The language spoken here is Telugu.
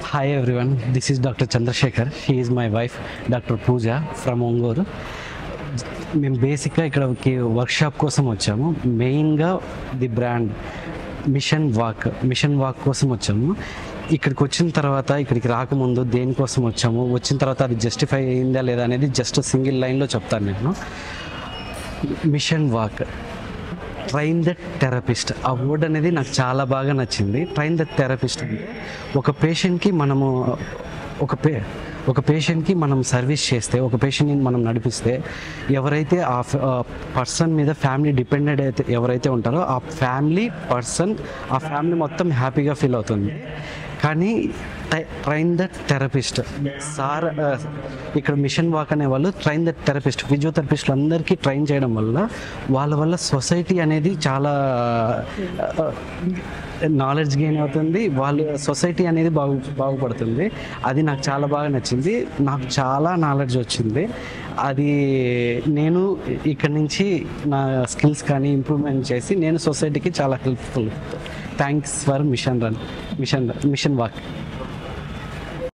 Hi everyone, this is Dr. Chandrasekhar. She is my wife, Dr. Pooja from Ongooru. మేము బేసిక్గా ఇక్కడికి వర్క్షాప్ కోసం వచ్చాము. మెయిన్గా ది బ్రాండ్ మిషన్ వాక్ కోసం వచ్చాము. ఇక్కడికి వచ్చిన తర్వాత, ఇక్కడికి రాకముందు దేనికోసం వచ్చాము, వచ్చిన తర్వాత అది జస్టిఫై అయిందా లేదా అనేది జస్ట్ సింగిల్ లైన్లో చెప్తాను నేను. Mission walk, train the therapist, ఆ వర్డ్ అనేది నాకు చాలా బాగా నచ్చింది. ట్రైన్ ద థెరపిస్ట్ అంటే ఒక పేషెంట్కి మనం సర్వీస్ చేస్తే, ఒక పేషెంట్ని మనం నడిపిస్తే, ఎవరైతే ఆ పర్సన్ మీద ఫ్యామిలీ డిపెండెంట్ అయితే ఎవరైతే ఉంటారో ఆ ఫ్యామిలీ మొత్తం హ్యాపీగా ఫీల్ అవుతుంది. కానీ ట్రైన్ ద థెరపిస్ట్ సార్, ఇక్కడ మిషన్ వాక్ అనే వాళ్ళు ట్రైన్ ద థెరపిస్ట్, ఫిజియోథెరపిస్టులు అందరికీ ట్రైన్ చేయడం వాళ్ళ వల్ల సొసైటీ అనేది చాలా నాలెడ్జ్ గెయిన్ అవుతుంది, సొసైటీ అనేది బాగుపడుతుంది. అది నాకు చాలా బాగా నచ్చింది. నాకు చాలా నాలెడ్జ్ వచ్చింది. అది నేను ఇక్కడ నుంచి నా స్కిల్స్ కానీ ఇంప్రూవ్మెంట్ చేసి నేను సొసైటీకి చాలా helpful. Thanks for machine walk.